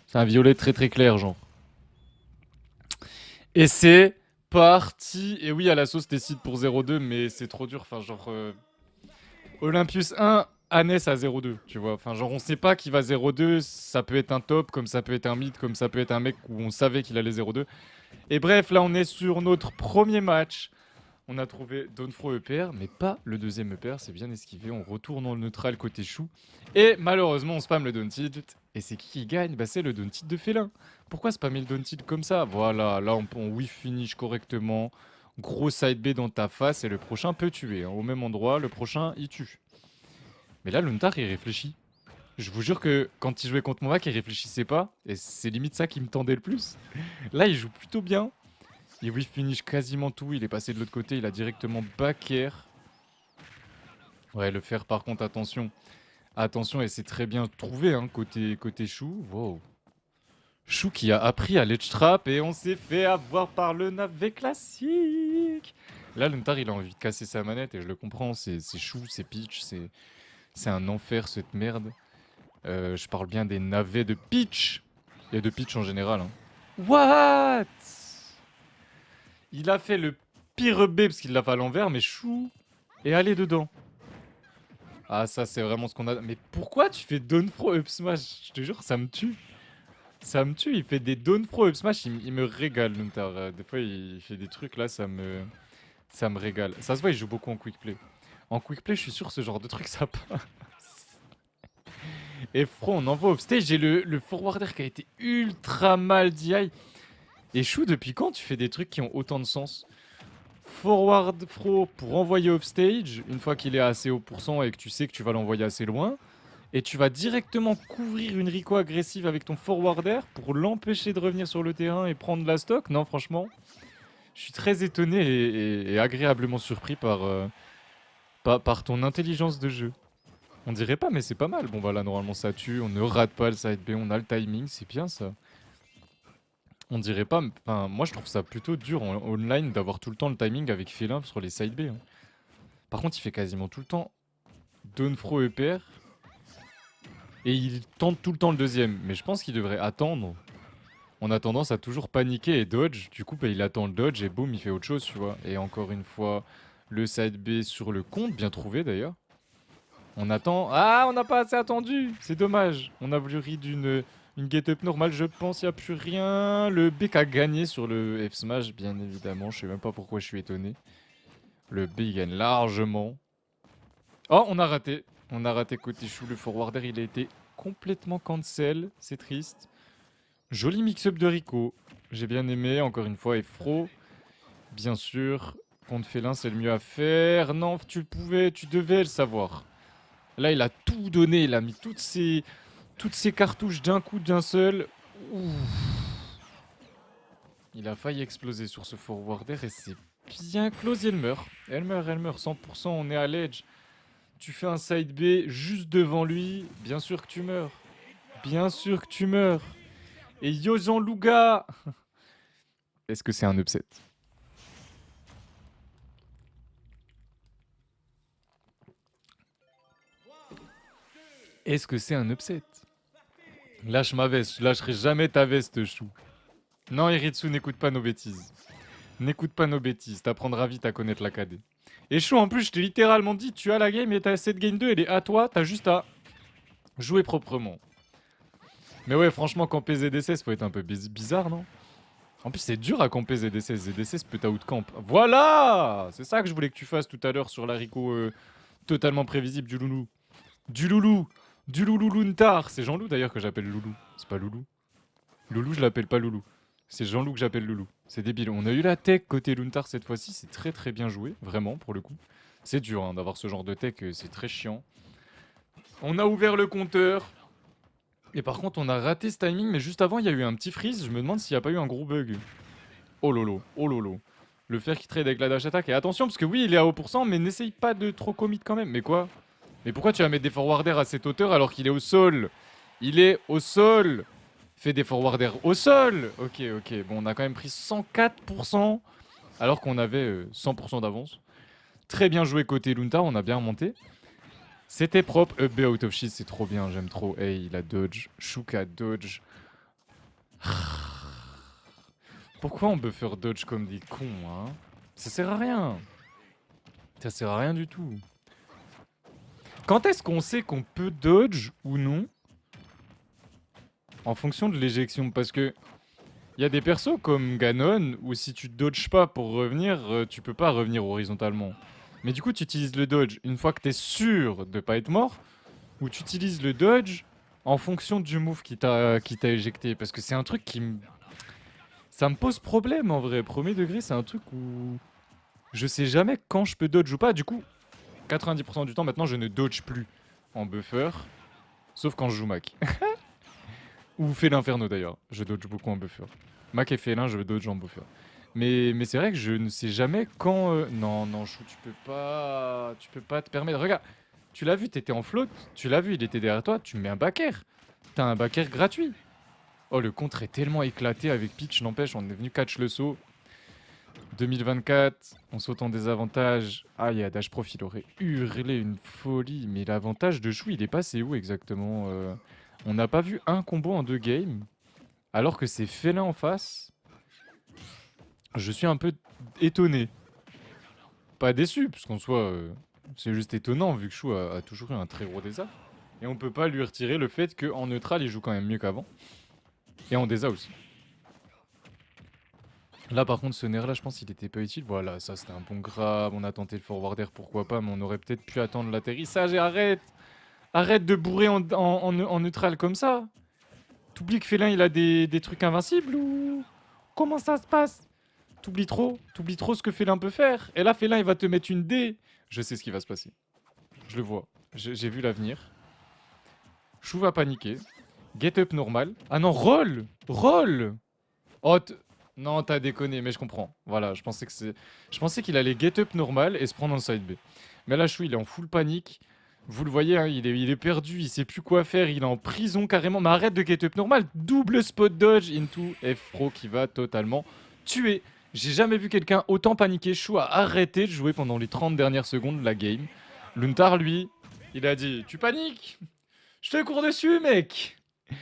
C'est un violet très très clair, genre. Et c'est parti. Et oui, à la sauce, décide pour 0-2, mais c'est trop dur. Enfin, genre, Olympus 1, Hannes à 0-2, tu vois. Enfin, genre, on sait pas qui va 0-2. Ça peut être un top, comme ça peut être un mid, comme ça peut être un mec où on savait qu'il allait 0-2. Et bref, là, on est sur notre premier match. On a trouvé Donfro EPR, mais pas le deuxième EPR, c'est bien esquivé. On retourne dans le neutral côté chou. Et malheureusement, on spam le Daunted. Et c'est qui gagne? Bah, c'est le Daunted de Félin. Pourquoi spammer le Daunted comme ça? Voilà, là, on whiff finish correctement. Gros side B dans ta face et le prochain peut tuer. Hein. Au même endroit, le prochain, il tue. Mais là, Luntar, il réfléchit. Je vous jure que quand il jouait contre mon vac, il réfléchissait pas. Et c'est limite ça qui me tendait le plus. Là, il joue plutôt bien. Il whiff finish quasiment tout. Il est passé de l'autre côté. Il a directement back air. Ouais, le fer, par contre, attention. Attention, et c'est très bien trouvé, hein, côté Chou. Wow. Chou qui a appris à ledge trap et on s'est fait avoir par le navet classique. Là, Luntar, il a envie de casser sa manette et je le comprends. C'est Chou, c'est Peach, c'est un enfer cette merde. Je parle bien des navets de Peach. Et de Peach en général. Hein. What? Il a fait le pire B parce qu'il l'a fait à l'envers, mais Chou est allé dedans. Ah, ça, c'est vraiment ce qu'on a. Mais pourquoi tu fais Dawnfro up smash? Je te jure, ça me tue. Ça me tue. Il fait des Dawnfro up smash. Il me régale, Luntar. Des fois, il fait des trucs là, ça me régale. Ça se voit, il joue beaucoup en quick play. En quick play, je suis sûr, ce genre de truc, ça passe. Et Fro, on envoie off stage. J'ai le forwarder qui a été ultra mal DI. Et Chou, depuis quand tu fais des trucs qui ont autant de sens? Forward Fro pour envoyer off stage, une fois qu'il est à assez haut pourcent et que tu sais que tu vas l'envoyer assez loin. Et tu vas directement couvrir une Rico agressive avec ton forwarder pour l'empêcher de revenir sur le terrain et prendre la stock. Non, franchement, je suis très étonné et agréablement surpris par ton intelligence de jeu. On dirait pas, mais c'est pas mal. Bon, voilà, normalement ça tue, on ne rate pas le side B, on a le timing, c'est bien ça. On dirait pas, enfin, moi je trouve ça plutôt dur en online d'avoir tout le temps le timing avec Félin sur les side B. Hein. Par contre, il fait quasiment tout le temps Dawnfro EPR. Et il tente tout le temps le deuxième. Mais je pense qu'il devrait attendre. On a tendance à toujours paniquer et dodge. Du coup, bah, il attend le dodge et boum, il fait autre chose, tu vois. Et encore une fois, le side B sur le compte, bien trouvé d'ailleurs. On attend. Ah, on n'a pas assez attendu. C'est dommage. On a voulu read une get-up normale, je pense. Il n'y a plus rien. Le B a gagné sur le F-Smash, bien évidemment. Je sais même pas pourquoi je suis étonné. Le B il gagne largement. Oh, on a raté. On a raté côté chou. Le forwarder, il a été complètement cancel. C'est triste. Joli mix-up de Rico. J'ai bien aimé, encore une fois. Et Fro, bien sûr. Contre Félin, c'est le mieux à faire. Non, tu devais le savoir. Là, il a tout donné. Il a mis toutes ses cartouches d'un coup, d'un seul. Ouh. Il a failli exploser sur ce forwarder et c'est bien close. Et elle meurt. Elle meurt. 100%, on est à l'edge. Tu fais un side B juste devant lui. Bien sûr que tu meurs. Bien sûr que tu meurs. Et yo Jean Louga. Est-ce que c'est un upset? Est-ce que c'est un upset? Lâche ma veste, je lâcherai jamais ta veste, chou. Non, Iritsu, n'écoute pas nos bêtises. N'écoute pas nos bêtises, t'apprendras vite à connaître la KD. Et chou, en plus, je t'ai littéralement dit, tu as la game et t'as cette game 2, elle est à toi, t'as juste à jouer proprement. Mais ouais, franchement, camper ZDCS, faut être un peu bizarre, non? En plus, c'est dur à camper ZDCS. ZDCS peut outcamp. Voilà! C'est ça que je voulais que tu fasses tout à l'heure sur la Rico totalement prévisible du loulou. Du loulou! Du loulou Luntar! C'est Jean-Loup d'ailleurs que j'appelle loulou. C'est pas loulou. Loulou, je l'appelle pas loulou. C'est Jean-Loup que j'appelle loulou. C'est débile. On a eu la tech côté Luntar cette fois-ci. C'est très très bien joué. Vraiment, pour le coup. C'est dur hein, d'avoir ce genre de tech. C'est très chiant. On a ouvert le compteur. Et par contre, on a raté ce timing. Mais juste avant, il y a eu un petit freeze. Je me demande s'il n'y a pas eu un gros bug. Oh lolo. Oh lolo. Le fer qui trade avec la dash attack. Et attention, parce que oui, il est à haut pourcent. Mais n'essaye pas de trop commit quand même. Mais quoi? Mais pourquoi tu vas mettre des forwarders à cette hauteur alors qu'il est au sol? Il est au sol. Fais des forwarders au sol. Ok, ok. Bon, on a quand même pris 104% alors qu'on avait 100% d'avance. Très bien joué côté Lunta, on a bien remonté. C'était propre. Up B out of shit, c'est trop bien, j'aime trop. Hey, il a dodge. Chouk a dodge. Pourquoi on peut faire dodge comme des cons, hein? Ça sert à rien. Ça sert à rien du tout. Quand est-ce qu'on sait qu'on peut dodge ou non? En fonction de l'éjection. Parce que il y a des persos comme Ganon où si tu dodges pas pour revenir, tu peux pas revenir horizontalement. Mais du coup, tu utilises le dodge une fois que t'es sûr de pas être mort, ou tu utilises le dodge en fonction du move qui t'a éjecté. Parce que c'est un truc ça me pose problème en vrai. Premier degré, c'est un truc où je sais jamais quand je peux dodge ou pas. Du coup, 90% du temps maintenant, je ne dodge plus en buffer, sauf quand je joue Mac. Ou fait l'inferno d'ailleurs. Je dodge beaucoup en buffer. Mac et félin, je dodge en buffer. Mais c'est vrai que je ne sais jamais quand. Non, non, Chou, tu peux pas. Tu peux pas te permettre. Regarde, tu l'as vu, t'étais en float. Tu l'as vu, il était derrière toi. Tu mets un back air. T'as un back air gratuit. Oh, le contre est tellement éclaté avec Peach, n'empêche, on est venu catch le saut. 2024, on saute en désavantage. Ah, il y a Dash Prof, il aurait hurlé une folie. Mais l'avantage de Chou, il est passé où exactement On n'a pas vu un combo en 2 games. Alors que c'est félin en face. Je suis un peu étonné. Pas déçu, parce qu'en soi, c'est juste étonnant, vu que Chou a toujours eu un très gros désastre. Et on peut pas lui retirer le fait qu'en neutral, il joue quand même mieux qu'avant. Et en désa aussi. Là, par contre, ce nerf-là, je pense qu'il était pas utile. Voilà, ça, c'était un bon grab. On a tenté le forward air, pourquoi pas, mais on aurait peut-être pu attendre l'atterrissage. Et arrête! Arrête de bourrer en neutral comme ça! T'oublies que Félin, il a des trucs invincibles ou... Comment ça se passe? T'oublies trop ce que Félin peut faire. Et là, Félin, il va te mettre une D. Je sais ce qui va se passer. Je le vois. J'ai vu l'avenir. Chou va paniquer. Get up normal. Ah non, roll! Roll! Oh, non, t'as déconné, mais je comprends. Voilà, je pensais qu'il allait get up normal et se prendre en side B. Mais là, Chou, il est en full panique. Vous le voyez, hein, il est perdu, il sait plus quoi faire, il est en prison carrément. Mais arrête de get up normal. Double spot dodge into F-Pro qui va totalement tuer. J'ai jamais vu quelqu'un autant paniquer. Chou a arrêté de jouer pendant les 30 dernières secondes de la game. Luntar, lui, il a dit: tu paniques? Je te cours dessus, mec!